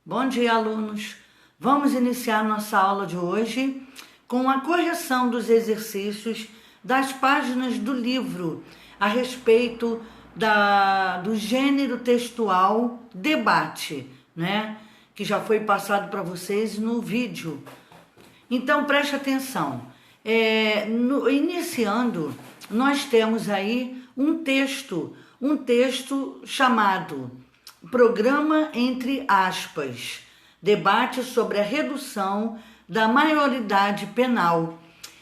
Bom dia, alunos! Vamos iniciar nossa aula de hoje com a correção dos exercícios das páginas do livro a respeito do gênero textual debate, né? Que já foi passado para vocês no vídeo. Então, preste atenção. Iniciando, nós temos aí um texto chamado Programa entre aspas, debate sobre a redução da maioridade penal,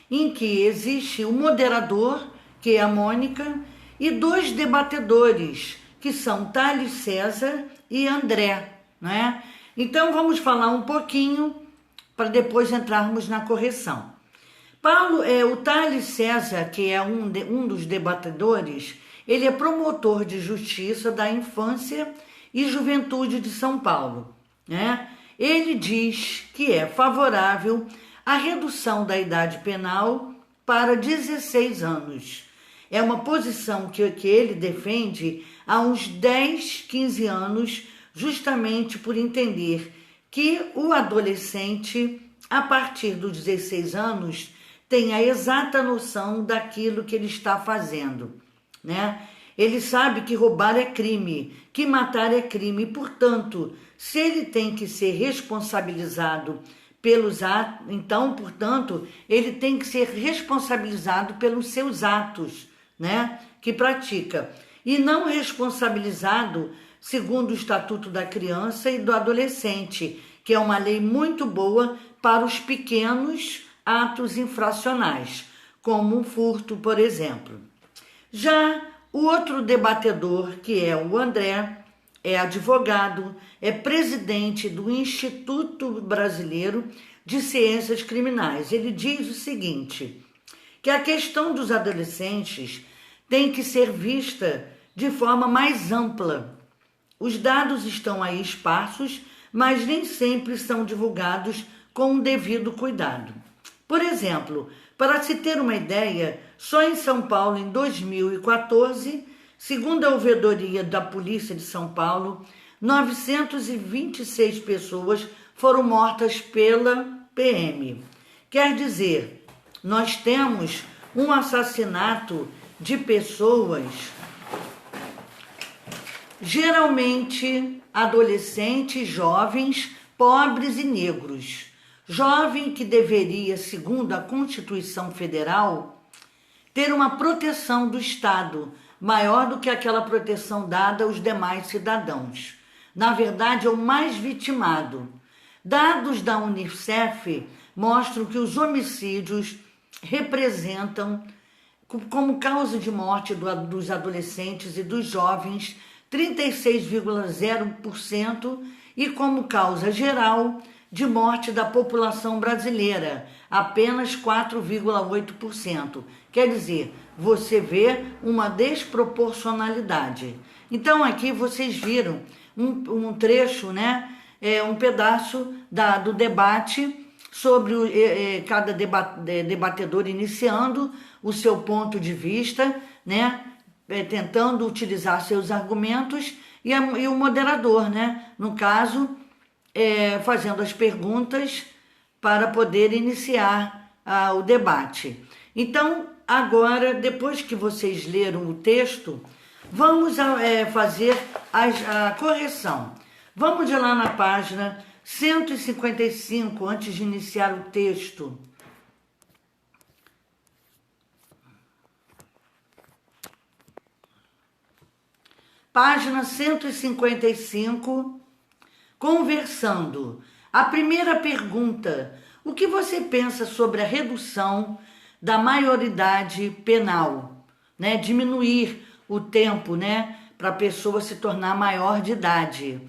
em que existe o moderador, que é a Mônica, e dois debatedores, que são Thales César e André, né? Então vamos falar um pouquinho para depois entrarmos na correção. O Thales César, que é um dos debatedores, ele é promotor de justiça da infância e juventude de São Paulo, né? Ele diz que é favorável à redução da idade penal para 16 anos. É uma posição que ele defende há uns 10, 15 anos, justamente por entender que o adolescente, a partir dos 16 anos, tem a exata noção daquilo que ele está fazendo, né? Ele sabe que roubar é crime, que matar é crime, e, portanto, se ele tem que ser responsabilizado pelos atos, então, portanto, ele tem que ser responsabilizado pelos seus atos, né, que pratica, e não responsabilizado segundo o Estatuto da Criança e do Adolescente, que é uma lei muito boa para os pequenos atos infracionais, como um furto, por exemplo. Já o outro debatedor, que é o André, é advogado, é presidente do Instituto Brasileiro de Ciências Criminais. Ele diz o seguinte, que a questão dos adolescentes tem que ser vista de forma mais ampla. Os dados estão aí esparsos, mas nem sempre são divulgados com o devido cuidado. Por exemplo, para se ter uma ideia, só em São Paulo, em 2014, segundo a ouvidoria da Polícia de São Paulo, 926 pessoas foram mortas pela PM. Quer dizer, nós temos um assassinato de pessoas, geralmente adolescentes, jovens, pobres e negros. Jovem que deveria, segundo a Constituição Federal, ter uma proteção do Estado maior do que aquela proteção dada aos demais cidadãos. Na verdade, é o mais vitimado. Dados da Unicef mostram que os homicídios representam, como causa de morte dos adolescentes e dos jovens, 36,0% e como causa geral de morte da população brasileira, apenas 4,8%. Quer dizer, você vê uma desproporcionalidade. Então aqui vocês viram um trecho, né? Um pedaço do debate sobre cada debatedor iniciando o seu ponto de vista, né? Tentando utilizar seus argumentos e o moderador, né? No caso, fazendo as perguntas para poder iniciar o debate. Então, agora, depois que vocês leram o texto, vamos fazer a correção. Vamos lá na página 155, antes de iniciar o texto. Página 155, conversando. A primeira pergunta: o que você pensa sobre a redução da maioridade penal, né? Diminuir o tempo, né, para a pessoa se tornar maior de idade.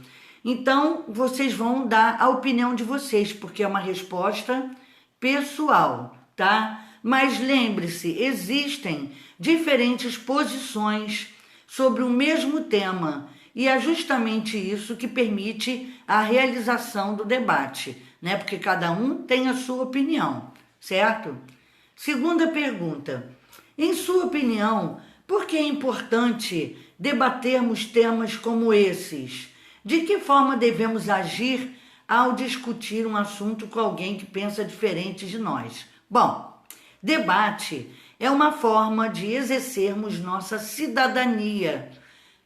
Então, vocês vão dar a opinião de vocês, porque é uma resposta pessoal, tá? Mas lembre-se, existem diferentes posições sobre o mesmo tema, e é justamente isso que permite a realização do debate, né? Porque cada um tem a sua opinião, certo? Segunda pergunta: em sua opinião, por que é importante debatermos temas como esses? De que forma devemos agir ao discutir um assunto com alguém que pensa diferente de nós. Bom, debate é uma forma de exercermos nossa cidadania.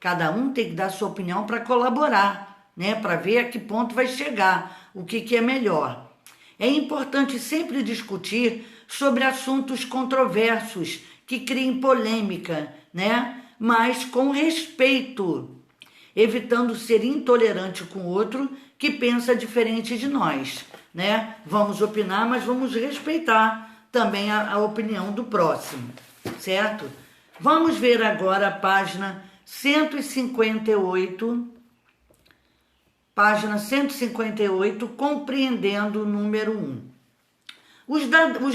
Cada um tem que dar sua opinião para colaborar, né? Para ver a que ponto vai chegar, o que é melhor. É importante sempre discutir sobre assuntos controversos que criem polêmica, né? Mas com respeito, evitando ser intolerante com o outro que pensa diferente de nós, né? Vamos opinar, mas vamos respeitar também a opinião do próximo, certo? Vamos ver agora a página 158, compreendendo o número 1. Os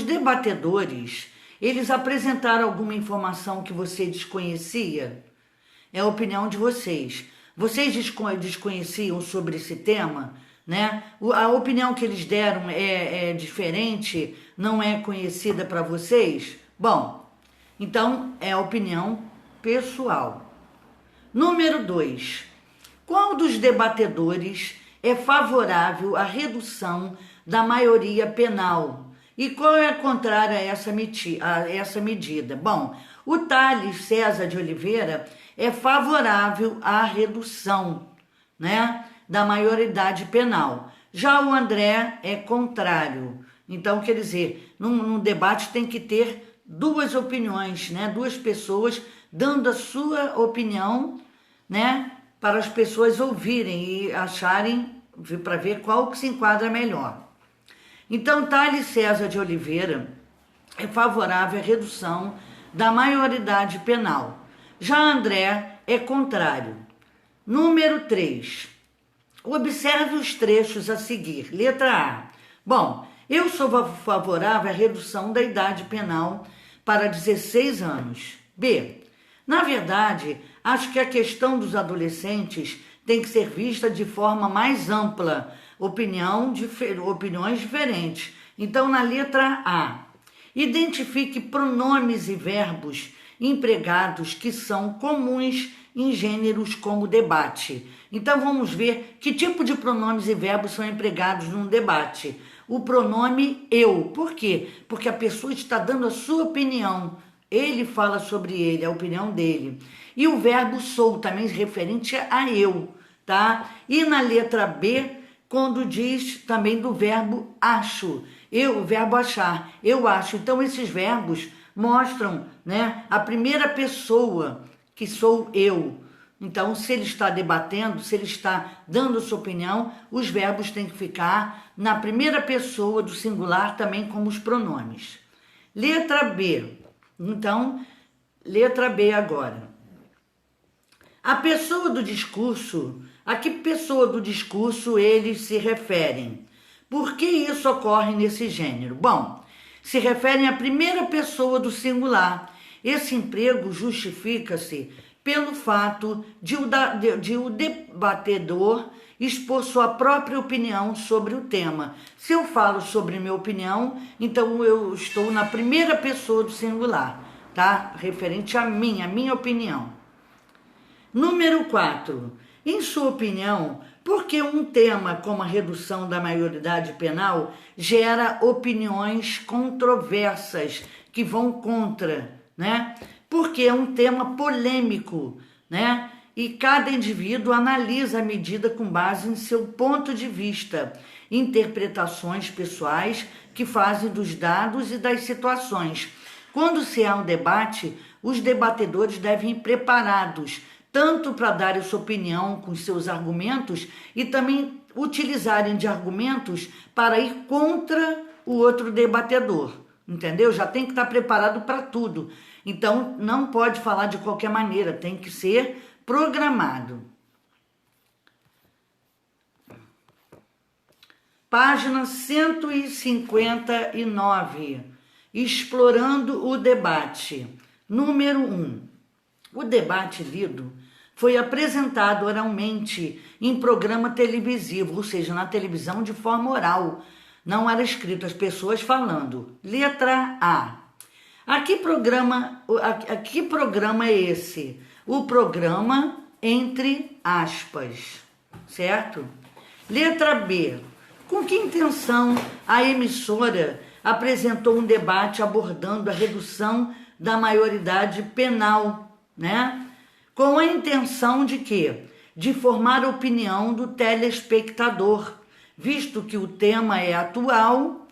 debatedores, eles apresentaram alguma informação que você desconhecia? É a opinião de vocês. Vocês desconheciam sobre esse tema, né? A opinião que eles deram é diferente, não é conhecida para vocês? Bom, então é a opinião pessoal. Número 2. Qual dos debatedores é favorável à redução da maioria penal? E qual é a contrária a essa medida? Bom, o Thales César de Oliveira é favorável à redução, né, da maioridade penal. Já o André é contrário. Então, quer dizer, num debate tem que ter duas opiniões, né, duas pessoas dando a sua opinião, né, para as pessoas ouvirem e acharem, para ver qual que se enquadra melhor. Então, Thales César de Oliveira é favorável à redução da maioridade penal. Já André é contrário. Número 3. Observe os trechos a seguir. Letra A. Bom, eu sou favorável à redução da idade penal para 16 anos. B. Na verdade, acho que a questão dos adolescentes tem que ser vista de forma mais ampla, opiniões diferentes. Então, na letra A, identifique pronomes e verbos empregados que são comuns em gêneros como debate. Então, vamos ver que tipo de pronomes e verbos são empregados num debate. O pronome eu. Por quê? Porque a pessoa está dando a sua opinião. Ele fala sobre ele, a opinião dele. E o verbo sou, também referente a eu, tá? E na letra B, quando diz também do verbo acho. O verbo achar, eu acho. Então, esses verbos mostram, né, a primeira pessoa, que sou eu. Então, se ele está debatendo, se ele está dando sua opinião, os verbos têm que ficar na primeira pessoa do singular, também como os pronomes. Letra B. Então, letra B agora. A que pessoa do discurso eles se referem? Por que isso ocorre nesse gênero? Bom, se referem à primeira pessoa do singular. Esse emprego justifica-se pelo fato de o debatedor expor sua própria opinião sobre o tema. Se eu falo sobre minha opinião, então eu estou na primeira pessoa do singular, tá? Referente a minha opinião. Número 4. Em sua opinião, por que um tema como a redução da maioridade penal gera opiniões controversas que vão contra, né? Porque é um tema polêmico, né? E cada indivíduo analisa a medida com base em seu ponto de vista, interpretações pessoais que fazem dos dados e das situações. Quando se há um debate, os debatedores devem ir preparados, tanto para dar a sua opinião com seus argumentos e também utilizarem de argumentos para ir contra o outro debatedor, entendeu? Já tem que estar preparado para tudo. Então, não pode falar de qualquer maneira, tem que ser programado. Página 159, explorando o debate. Número 1. O debate lido foi apresentado oralmente em programa televisivo, ou seja, na televisão de forma oral. Não era escrito, as pessoas falando. Letra A. Que programa é esse? O programa entre aspas, certo? Letra B. Com que intenção a emissora apresentou um debate abordando a redução da maioridade penal, né? Com a intenção de quê? De formar a opinião do telespectador, visto que o tema é atual,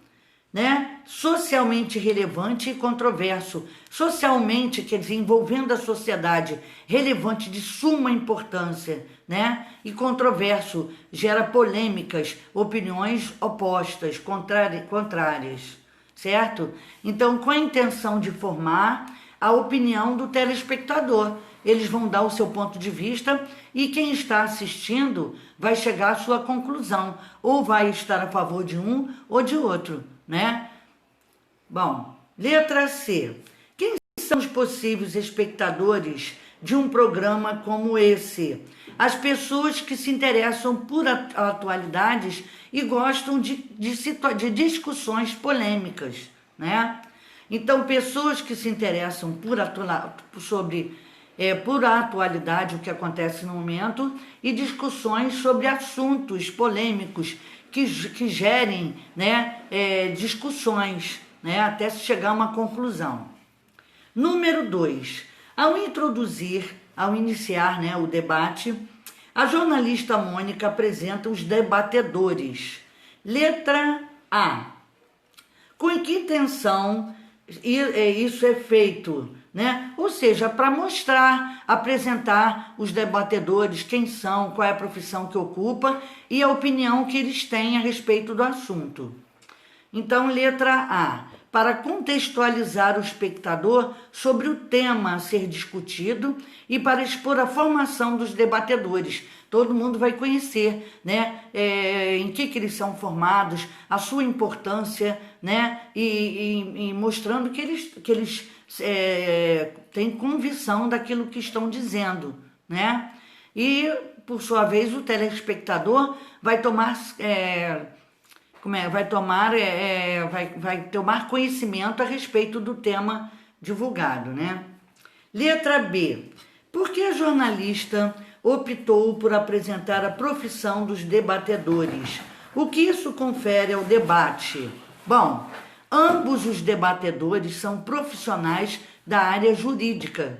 né? Socialmente relevante e controverso. Socialmente, quer dizer, envolvendo a sociedade, relevante de suma importância, né? E controverso, gera polêmicas, opiniões opostas, contrárias, certo? Então, com a intenção de formar a opinião do telespectador, eles vão dar o seu ponto de vista e quem está assistindo vai chegar à sua conclusão, ou vai estar a favor de um ou de outro, né? Bom, letra C. Quem são os possíveis espectadores de um programa como esse? As pessoas que se interessam por atualidades e gostam de discussões polêmicas, né? Então, pessoas que se interessam por a atualidade, o que acontece no momento, e discussões sobre assuntos polêmicos que gerem, né, discussões, né, até se chegar a uma conclusão. Número 2. Ao iniciar, né, o debate, a jornalista Mônica apresenta os debatedores. Letra A. Com que intenção isso é feito, né? Ou seja, para mostrar, apresentar os debatedores, quem são, qual é a profissão que ocupa e a opinião que eles têm a respeito do assunto. Então, letra A, para contextualizar o espectador sobre o tema a ser discutido e para expor a formação dos debatedores. Todo mundo vai conhecer, né, em que eles são formados, a sua importância, né, e mostrando que eles têm convicção daquilo que estão dizendo, né? E, por sua vez, o telespectador vai tomar vai tomar conhecimento a respeito do tema divulgado, né? Letra B. Por que a jornalista optou por apresentar a profissão dos debatedores? O que isso confere ao debate? Bom, ambos os debatedores são profissionais da área jurídica.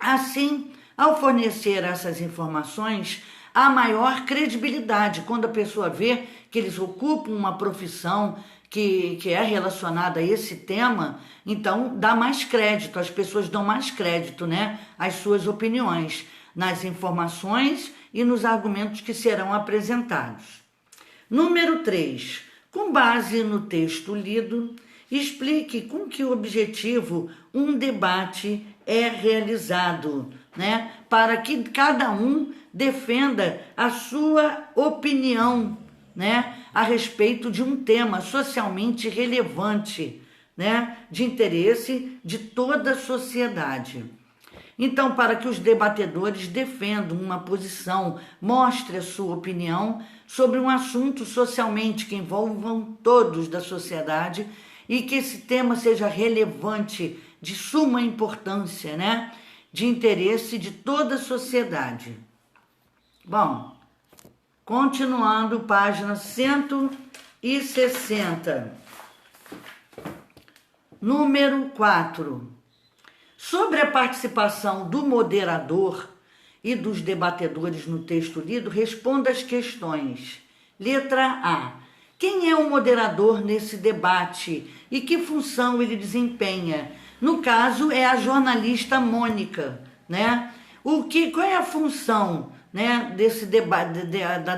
Assim, ao fornecer essas informações, há maior credibilidade quando a pessoa vê que eles ocupam uma profissão que é relacionada a esse tema, então dá mais crédito, as pessoas dão mais crédito, né, às suas opiniões, nas informações e nos argumentos que serão apresentados. Número 3. Com base no texto lido, explique com que objetivo um debate é realizado, né, para que cada um defenda a sua opinião, né, a respeito de um tema socialmente relevante, né, de interesse de toda a sociedade. Então, para que os debatedores defendam uma posição, mostre a sua opinião sobre um assunto socialmente que envolvam todos da sociedade e que esse tema seja relevante, de suma importância, né, de interesse de toda a sociedade. Bom, continuando, página 160. Número 4. Sobre a participação do moderador e dos debatedores no texto lido, responda as questões. Letra A. Quem é o moderador nesse debate e que função ele desempenha? No caso, é a jornalista Mônica, né? Qual é a função, né, desse debate,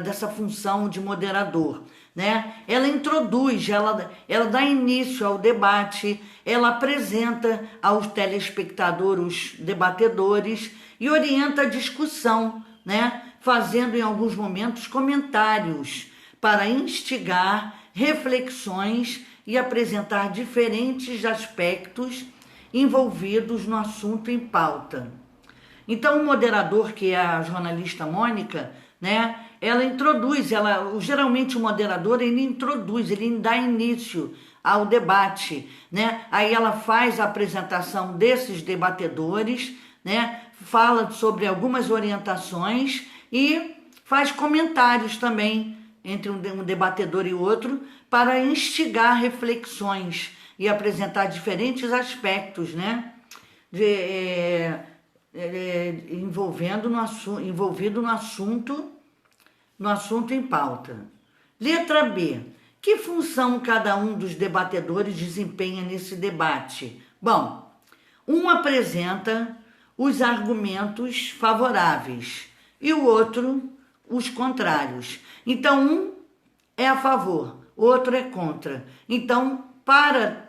dessa função de moderador, né? Ela introduz, ela dá início ao debate, ela apresenta aos telespectadores, os debatedores, e orienta a discussão, né? Fazendo em alguns momentos comentários para instigar reflexões e apresentar diferentes aspectos envolvidos no assunto em pauta. Então, o moderador, que é a jornalista Mônica, né, ela introduz, geralmente o moderador, ele dá início ao debate, né? Aí ela faz a apresentação desses debatedores, né, fala sobre algumas orientações e faz comentários também entre um debatedor e outro para instigar reflexões e apresentar diferentes aspectos, né, envolvido no assunto em pauta. Letra B. Que função cada um dos debatedores desempenha nesse debate? Bom, um apresenta os argumentos favoráveis e o outro os contrários. Então, um é a favor, outro é contra. Então, para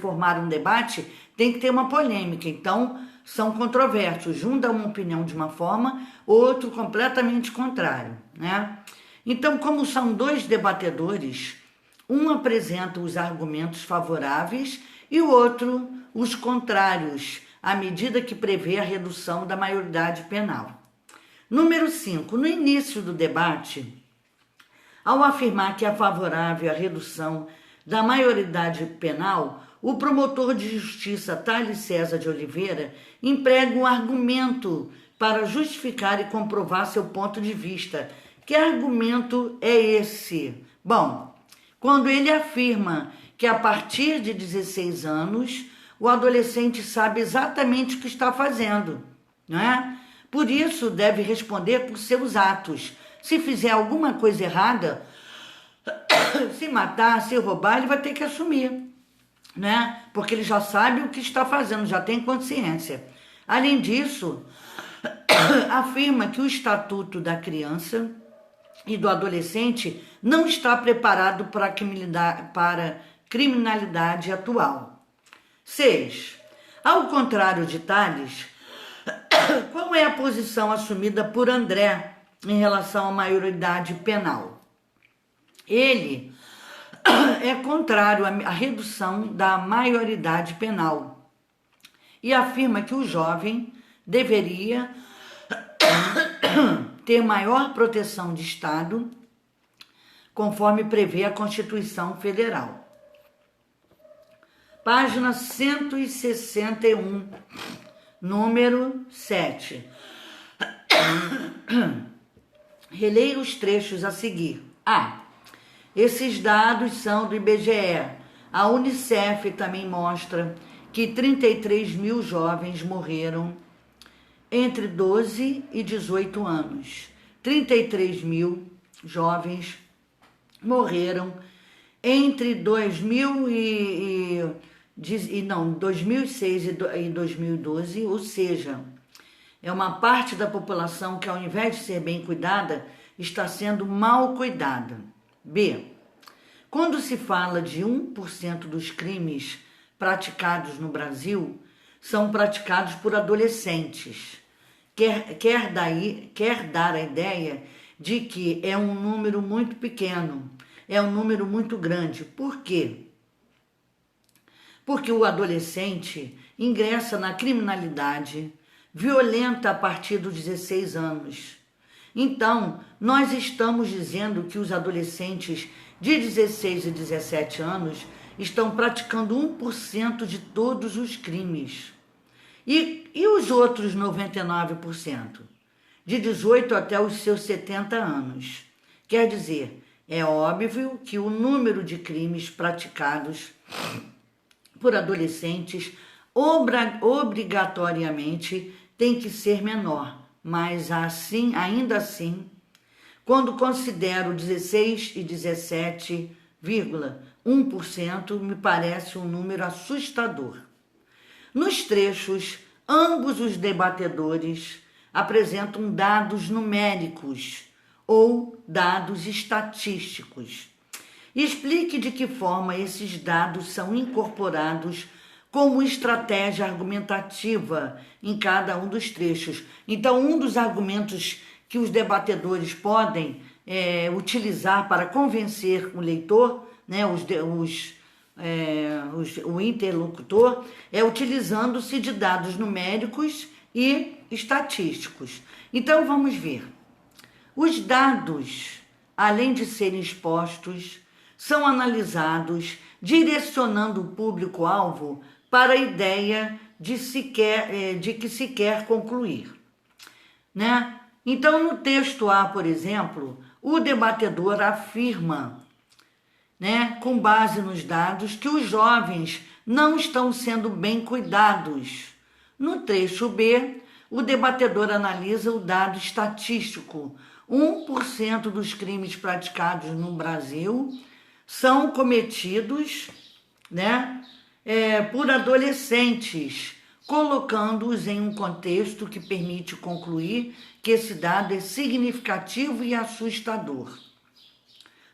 formar um debate, tem que ter uma polêmica. Então, são controversos. Um dá uma opinião de uma forma, outro completamente contrário, né? Então, como são dois debatedores, um apresenta os argumentos favoráveis e o outro os contrários, à medida que prevê a redução da maioridade penal. Número 5. No início do debate, ao afirmar que é favorável à redução da maioridade penal, o promotor de justiça Thales César de Oliveira emprega um argumento para justificar e comprovar seu ponto de vista. Que argumento é esse? Bom, quando ele afirma que a partir de 16 anos, o adolescente sabe exatamente o que está fazendo, não é? Por isso, deve responder por seus atos. Se fizer alguma coisa errada, se matar, se roubar, ele vai ter que assumir, né? Porque ele já sabe o que está fazendo, já tem consciência. Além disso, afirma que o Estatuto da Criança e do Adolescente não está preparado para a criminalidade atual. 6. Ao contrário de Thales, qual é a posição assumida por André em relação à maioridade penal? Ele é contrário à redução da maioridade penal e afirma que o jovem deveria ter maior proteção de Estado, conforme prevê a Constituição Federal. Página 161, número 7. Releia os trechos a seguir. A. Esses dados são do IBGE. A Unicef também mostra que 33 mil jovens morreram entre 12 e 18 anos. 33 mil jovens morreram entre 2006 e 2012, ou seja, é uma parte da população que, ao invés de ser bem cuidada, está sendo mal cuidada. B. Quando se fala de 1% dos crimes praticados no Brasil, são praticados por adolescentes. Quer dar a ideia de que é um número muito pequeno, é um número muito grande. Por quê? Porque o adolescente ingressa na criminalidade violenta a partir dos 16 anos. Então, nós estamos dizendo que os adolescentes de 16 e 17 anos estão praticando 1% de todos os crimes. E os outros 99%? De 18 até os seus 70 anos. Quer dizer, é óbvio que o número de crimes praticados por adolescentes obrigatoriamente tem que ser menor, mas ainda assim, quando considero 16 e 17,1%, me parece um número assustador. Nos trechos, ambos os debatedores apresentam dados numéricos ou dados estatísticos. Explique de que forma esses dados são incorporados como estratégia argumentativa em cada um dos trechos. Então, um dos argumentos que os debatedores podem utilizar para convencer o leitor, né, o interlocutor, é utilizando-se de dados numéricos e estatísticos. Então, vamos ver. Os dados, além de serem expostos, são analisados direcionando o público-alvo para a ideia de que se quer concluir, né? Então, no texto A, por exemplo, o debatedor afirma, né, com base nos dados, que os jovens não estão sendo bem cuidados. No trecho B, o debatedor analisa o dado estatístico. 1% dos crimes praticados no Brasil são cometidos, né, por adolescentes, colocando-os em um contexto que permite concluir que esse dado é significativo e assustador.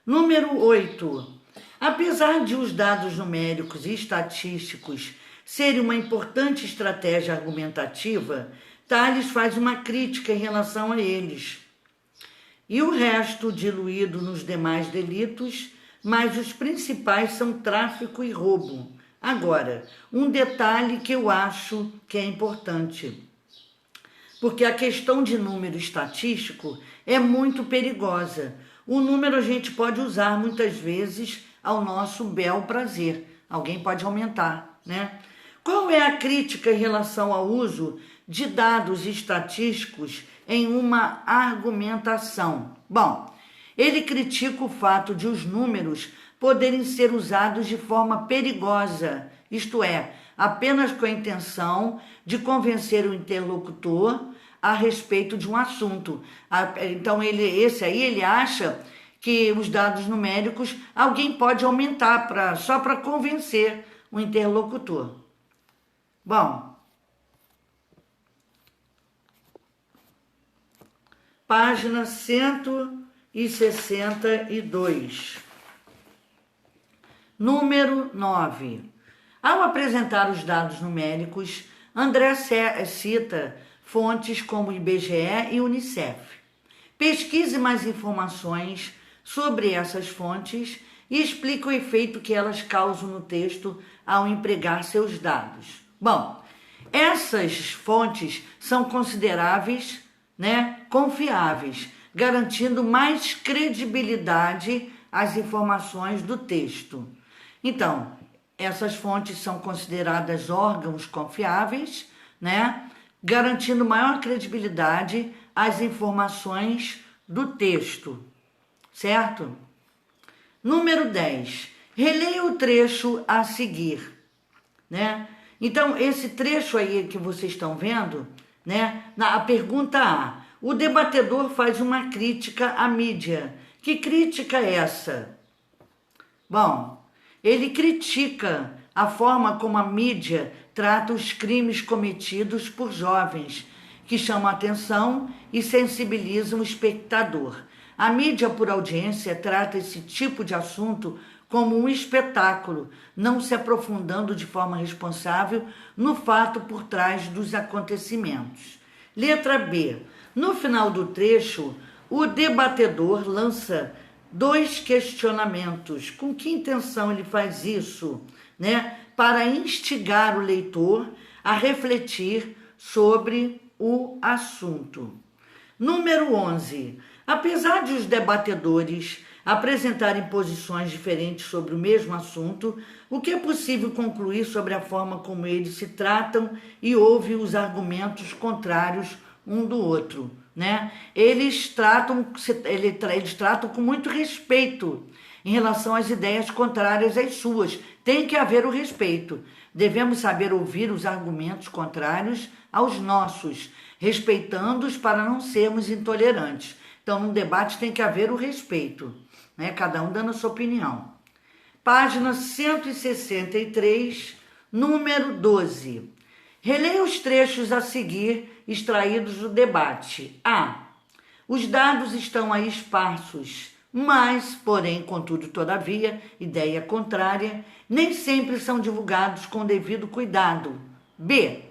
Número 8. Apesar de os dados numéricos e estatísticos serem uma importante estratégia argumentativa, Tales faz uma crítica em relação a eles. E o resto diluído nos demais delitos, mas os principais são tráfico e roubo. Agora, um detalhe que eu acho que é importante, porque a questão de número estatístico é muito perigosa. O número a gente pode usar muitas vezes ao nosso bel prazer. Alguém pode aumentar, né? Qual é a crítica em relação ao uso de dados estatísticos em uma argumentação? Bom, ele critica o fato de os números poderem ser usados de forma perigosa, isto é, apenas com a intenção de convencer o interlocutor a respeito de um assunto. Então, ele acha que os dados numéricos alguém pode aumentar só para convencer o interlocutor. Bom, página 162. Número 9. Ao apresentar os dados numéricos, André cita fontes como IBGE e Unicef. Pesquise mais informações sobre essas fontes e explique o efeito que elas causam no texto ao empregar seus dados. Bom, essas fontes são consideráveis, né, confiáveis, garantindo mais credibilidade às informações do texto. Então, essas fontes são consideradas órgãos confiáveis, né, garantindo maior credibilidade às informações do texto, certo? Número 10. Releia o trecho a seguir, né? Então, esse trecho aí que vocês estão vendo, né? A pergunta A. O debatedor faz uma crítica à mídia. Que crítica é essa? Bom, ele critica a forma como a mídia trata os crimes cometidos por jovens, que chamam a atenção e sensibilizam o espectador. A mídia por audiência trata esse tipo de assunto como um espetáculo, não se aprofundando de forma responsável no fato por trás dos acontecimentos. Letra B. No final do trecho, o debatedor lança 2 questionamentos. Com que intenção ele faz isso? Né? Para instigar o leitor a refletir sobre o assunto. Número 11. Apesar de os debatedores apresentarem posições diferentes sobre o mesmo assunto, o que é possível concluir sobre a forma como eles se tratam e ouvem os argumentos contrários um do outro, né? Eles tratam com muito respeito em relação às ideias contrárias às suas. Tem que haver o respeito. Devemos saber ouvir os argumentos contrários aos nossos, respeitando-os para não sermos intolerantes. Então, num debate tem que haver o respeito, né? Cada um dando a sua opinião. Página 163, número 12. Releia os trechos a seguir extraídos do debate. A. Os dados estão aí esparsos, mas, porém, contudo, todavia, ideia contrária, nem sempre são divulgados com devido cuidado. B.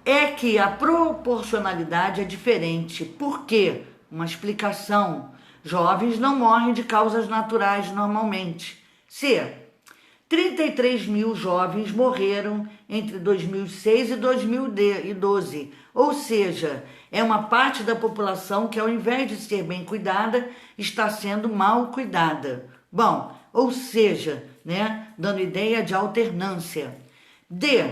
É que a proporcionalidade é diferente. Por quê? Uma explicação. Jovens não morrem de causas naturais normalmente. C. 33 mil jovens morreram entre 2006 e 2012, ou seja, é uma parte da população que, ao invés de ser bem cuidada, está sendo mal cuidada. Bom, ou seja, né, dando ideia de alternância. D.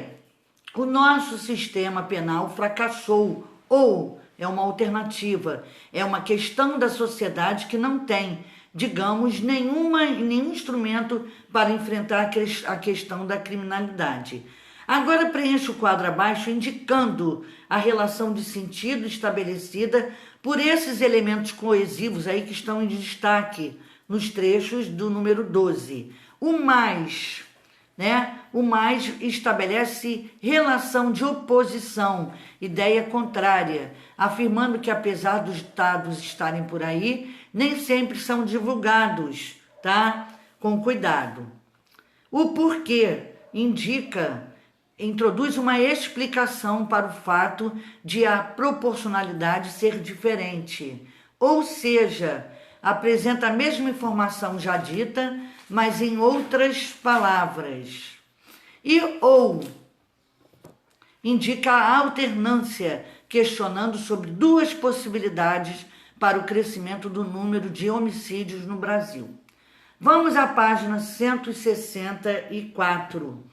O nosso sistema penal fracassou ou é uma alternativa, é uma questão da sociedade que não tem, digamos, nenhum instrumento para enfrentar a questão da criminalidade. Agora preencha o quadro abaixo indicando a relação de sentido estabelecida por esses elementos coesivos aí que estão em destaque nos trechos do número 12. O mais, né? O mais estabelece relação de oposição, ideia contrária, afirmando que apesar dos dados estarem por aí, nem sempre são divulgados, tá? Com cuidado. O porquê introduz uma explicação para o fato de a proporcionalidade ser diferente, ou seja, apresenta a mesma informação já dita, mas em outras palavras. Ou indica a alternância, questionando sobre duas possibilidades para o crescimento do número de homicídios no Brasil. Vamos à página 164.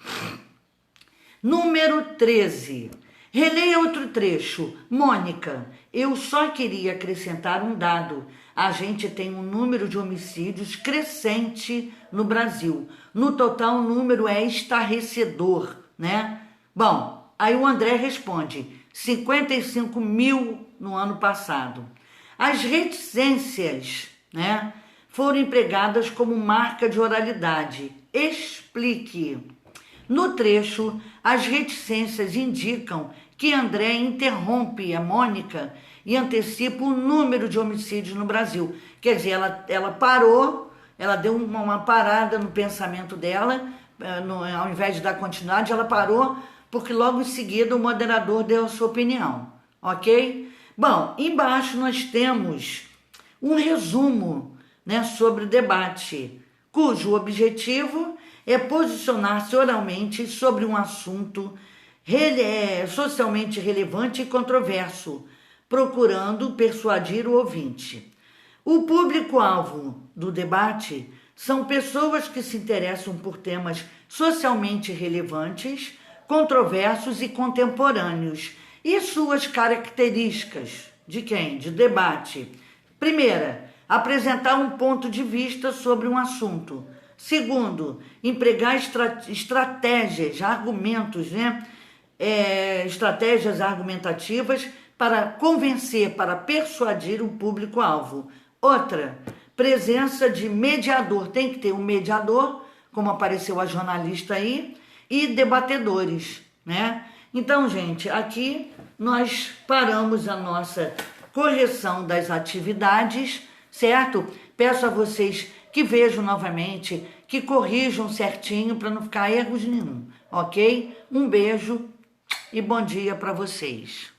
Número 13. Releia outro trecho. Mônica, eu só queria acrescentar um dado. A gente tem um número de homicídios crescente no Brasil. No total, o número é estarrecedor, né? Bom, aí o André responde, 55 mil no ano passado. As reticências, né, foram empregadas como marca de oralidade. Explique. No trecho, as reticências indicam que André interrompe a Mônica e antecipa o número de homicídios no Brasil. Quer dizer, ela parou, ela deu uma parada no pensamento dela, ao invés de dar continuidade, ela parou, porque logo em seguida o moderador deu a sua opinião, ok? Bom, embaixo nós temos um resumo, né, sobre o debate, cujo objetivo é posicionar-se oralmente sobre um assunto socialmente relevante e controverso, procurando persuadir o ouvinte. O público-alvo do debate são pessoas que se interessam por temas socialmente relevantes, controversos e contemporâneos. E suas características de quem? De debate. Primeira, apresentar um ponto de vista sobre um assunto. Segundo, empregar estratégias, argumentos, né? Estratégias argumentativas para convencer, para persuadir o público-alvo. Outra, presença de mediador. Tem que ter um mediador, como apareceu a jornalista aí, e debatedores, né? Então, gente, aqui nós paramos a nossa correção das atividades, certo? Peço a vocês que vejam novamente, que corrijam certinho para não ficar erros nenhum, ok? Um beijo e bom dia para vocês.